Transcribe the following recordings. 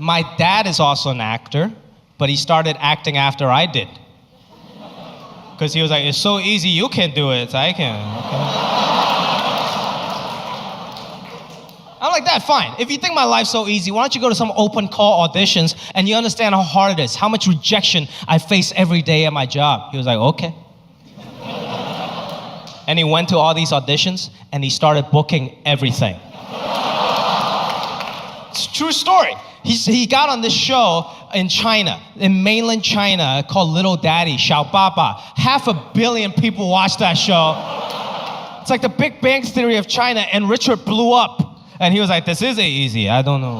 My dad is also an actor, but he started acting after I did. Because he was like, it's so easy, you can do it, I can. Okay. I'm like, Dad, fine. If you think my life's so easy, why don't you go to some open call auditions and you understand how hard it is, how much rejection I face every day at my job. He was like, okay. And he went to all these auditions and he started booking everything. It's a true story. He got on this show in China, in mainland China, called Little Daddy, Xiao Baba. 500 million people watched that show. It's like the Big Bang Theory of China, and Richard blew up. And he was like, this isn't easy, I don't know.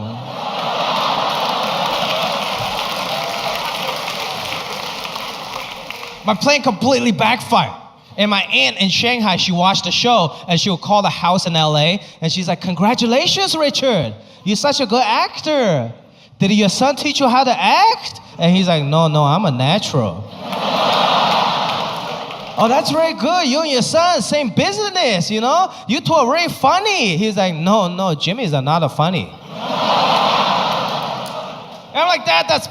My plan completely backfired. And my aunt in Shanghai, she watched the show, and she would call the house in LA, and she's like, congratulations, Richard. You're such a good actor. Did your son teach you how to act? And he's like, no, I'm a natural. Oh, that's very good. You and your son, same business, you know? You two are very funny. He's like, no, Jimmy's not a funny. And I'm like, Dad, that's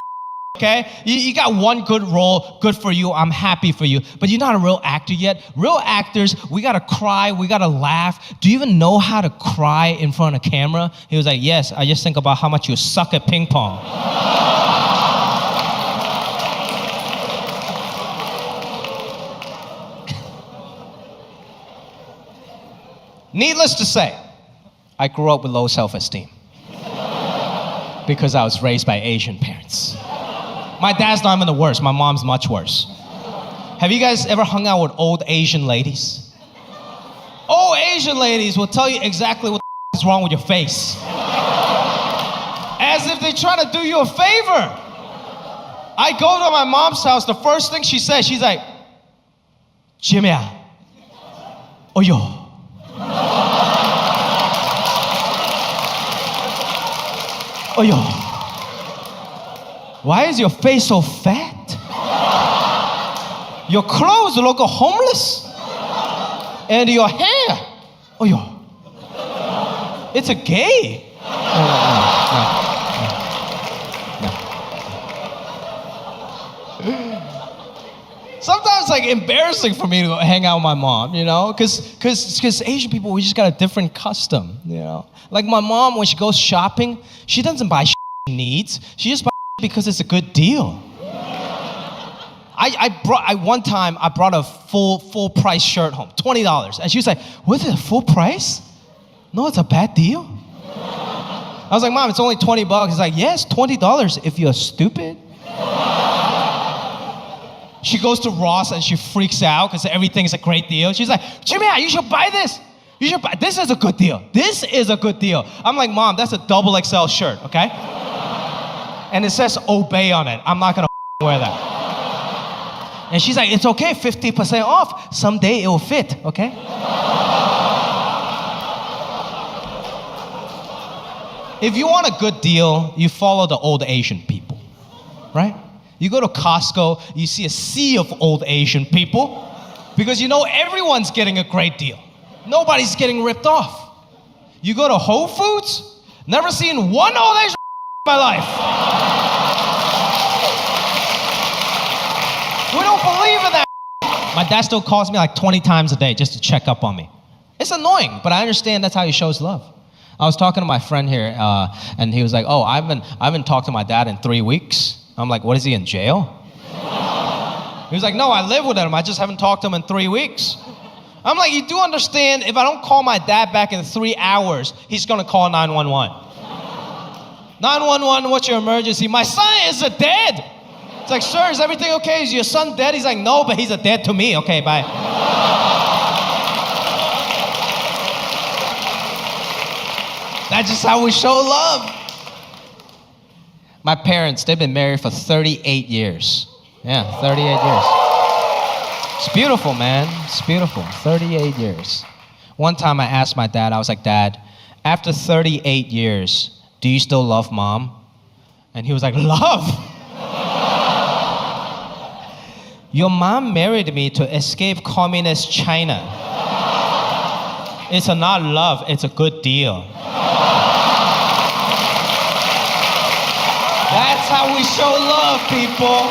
okay? You got one good role, good for you, I'm happy for you. But you're not a real actor yet. Real actors, we gotta cry, we gotta laugh. Do you even know how to cry in front of camera? He was like, yes, I just think about how much you suck at ping pong. Needless to say, I grew up with low self-esteem because I was raised by Asian parents. My dad's not even the worst, my mom's much worse. Have you guys ever hung out with old Asian ladies? Old Asian ladies will tell you exactly what is wrong with your face. As if they're trying to do you a favor. I go to my mom's house, the first thing she says, she's like, Jimmy, oh yo. Oh yo, why is your face so fat? Your clothes look homeless. And your hair, oh yo, it's a gay. No. Sometimes it's like embarrassing for me to hang out with my mom, you know, because Asian people, we just got a different custom, you know. Like my mom, when she goes shopping, she doesn't buy she needs. She just buys because it's a good deal. One time I brought a full price shirt home, $20, and she was like, "Was it a full price? No, it's a bad deal." I was like, "Mom, it's only $20." She's like, "Yes, $20 if you're stupid." She goes to Ross and she freaks out because everything's a great deal. She's like, "Jimmy, you should buy this. You should buy, this is a good deal. This is a good deal." I'm like, "Mom, that's a double XL shirt, okay? And it says obey on it. I'm not gonna wear that." And she's like, "It's okay, 50% off. Someday it will fit, okay?" If you want a good deal, you follow the old Asian people, right? You go to Costco, you see a sea of old Asian people because you know everyone's getting a great deal. Nobody's getting ripped off. You go to Whole Foods, never seen one old Asian in my life. We don't believe in that. My dad still calls me like 20 times a day just to check up on me. It's annoying, but I understand that's how he shows love. I was talking to my friend here, and he was like, "Oh, I haven't talked to my dad in 3 weeks." I'm like, "What, is he in jail?" He was like, "No, I live with him. I just haven't talked to him in 3 weeks." I'm like, you do understand, if I don't call my dad back in 3 hours, he's gonna call 911. 911, what's your emergency? My son is dead. It's like, "Sir, is everything okay? Is your son dead?" He's like, "No, but he's a dead to me." Okay, bye. That's just how we show love. My parents, they've been married for 38 years. Yeah, 38 years. It's beautiful, man. It's beautiful. 38 years. One time I asked my dad, I was like, "Dad, after 38 years, do you still love Mom?" And he was like, "Love? Your mom married me to escape communist China. It's not love, it's a good deal." how we show love, people.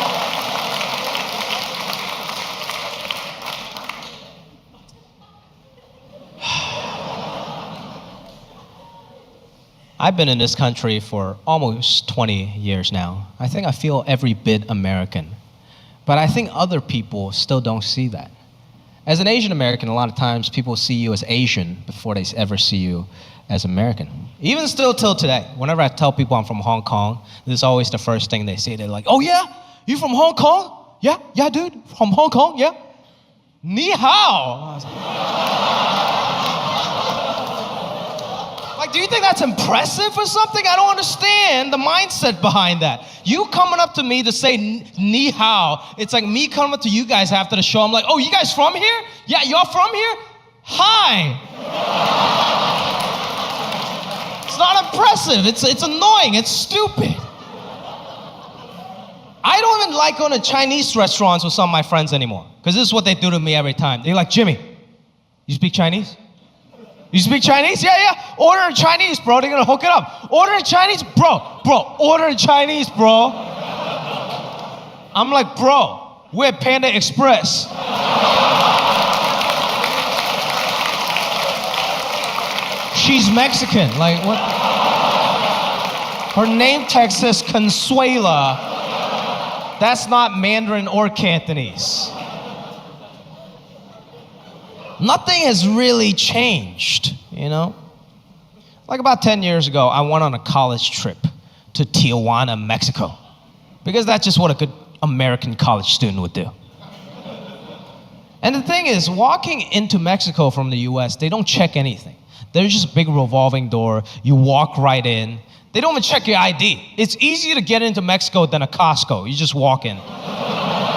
I've been in this country for almost 20 years now. I think I feel every bit American. But I think other people still don't see that. As an Asian American, a lot of times people see you as Asian before they ever see you as American. Even still till today, whenever I tell people I'm from Hong Kong, this is always the first thing they say. They're like, oh yeah? You from Hong Kong? Yeah, dude, from Hong Kong, yeah? Ni hao. Like, do you think that's impressive or something? I don't understand the mindset behind that. You coming up to me to say ni hao, it's like me coming up to you guys after the show. I'm like, oh, you guys from here? Yeah, y'all from here? Hi. It's not impressive. It's annoying. It's stupid. I don't even like going to Chinese restaurants with some of my friends anymore, because this is what they do to me every time. They're like, Jimmy, you speak Chinese? You speak Chinese? Yeah. Order in Chinese, bro. They're gonna hook it up. Order in Chinese? Bro, order in Chinese, bro. I'm like, bro, we're at Panda Express. She's Mexican. Like, what? Her name tag says Consuela. That's not Mandarin or Cantonese. Nothing has really changed, you know? Like about 10 years ago, I went on a college trip to Tijuana, Mexico, because that's just what a good American college student would do. And the thing is, walking into Mexico from the US, they don't check anything. There's just a big revolving door. You walk right in. They don't even check your ID. It's easier to get into Mexico than a Costco. You just walk in.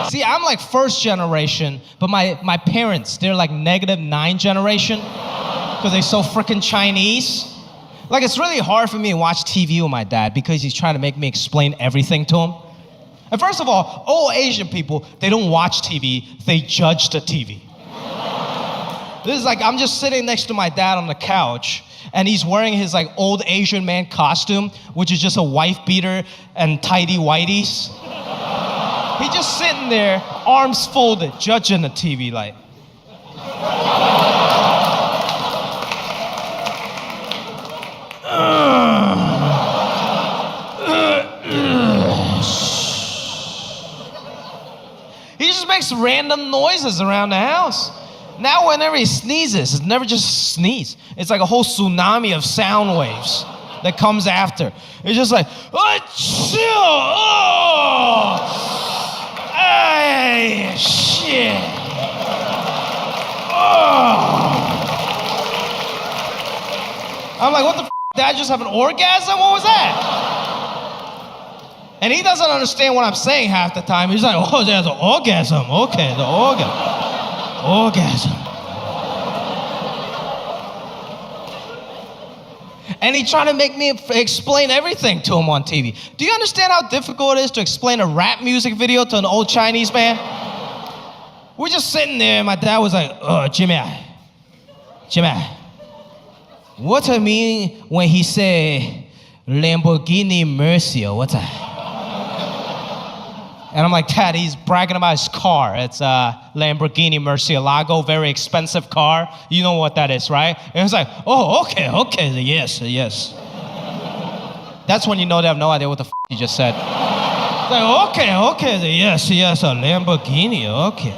See, I'm like first generation, but my parents, they're like -9 generation, because they're so freaking Chinese. Like, it's really hard for me to watch TV with my dad because he's trying to make me explain everything to him. And first of all Asian people, they don't watch TV, they judge the TV. This is like, I'm just sitting next to my dad on the couch, and he's wearing his like old Asian man costume, which is just a wife beater and tidy whities. He just sitting there, arms folded, judging the TV like. He just makes random noises around the house. Now whenever he sneezes, it's never just a sneeze. It's like a whole tsunami of sound waves that comes after. It's just like, chill, oh. Hey, shit. Oh. I'm like, what the f***? Did I just have an orgasm? What was that? And he doesn't understand what I'm saying half the time. He's like, oh, there's an orgasm. Okay, the orgasm. And he trying to make me explain everything to him on TV. Do you understand how difficult it is to explain a rap music video to an old Chinese man? We're just sitting there, and my dad was like, Jimmy, what I mean when he say Lamborghini Mercia? What's that? And I'm like, Dad, he's bragging about his car. It's a Lamborghini Murcielago, very expensive car. You know what that is, right? And he's like, oh, okay, yes. That's when you know they have no idea what the f*** you just said. It's like, okay, yes, a Lamborghini, okay.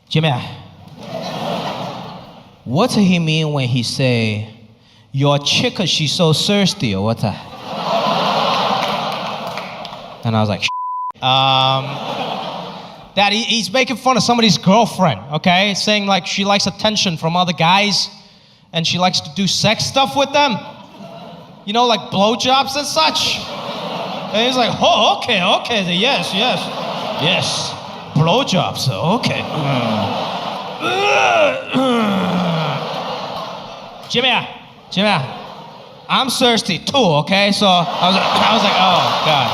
Jimmy, what does he mean when he say, your chick, she's so thirsty, or what the? And I was like, Dad, he's making fun of somebody's girlfriend, okay? Saying like she likes attention from other guys and she likes to do sex stuff with them. You know, like blowjobs and such. And he's like, oh, okay, yes. Blowjobs, okay. Jimmy, I'm thirsty too, okay? So I was like, oh, God.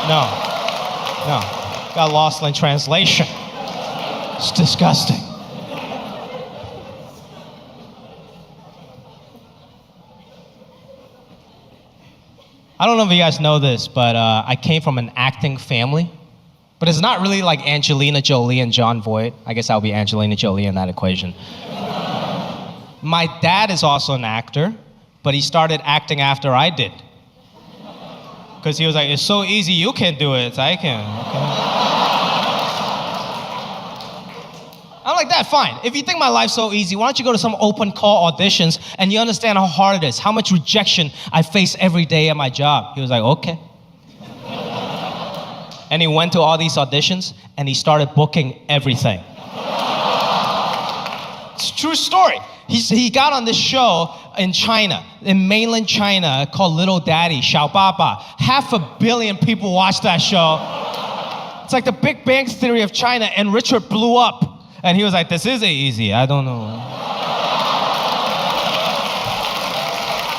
No. Got lost in translation. It's disgusting. I don't know if you guys know this, but I came from an acting family. But it's not really like Angelina Jolie and Jon Voight. I guess I'll be Angelina Jolie in that equation. My dad is also an actor, but he started acting after I did. Because he was like, it's so easy, you can do it, I can. Okay. I'm like, Dad, fine. If you think my life's so easy, why don't you go to some open call auditions and you understand how hard it is, how much rejection I face every day at my job. He was like, okay. And he went to all these auditions and he started booking everything. It's a true story. He got on this show in China, in mainland China, called Little Daddy, Xiao Baba. 500 million people watched that show. It's like the Big Bang Theory of China, and Richard blew up. And he was like, this isn't easy, I don't know.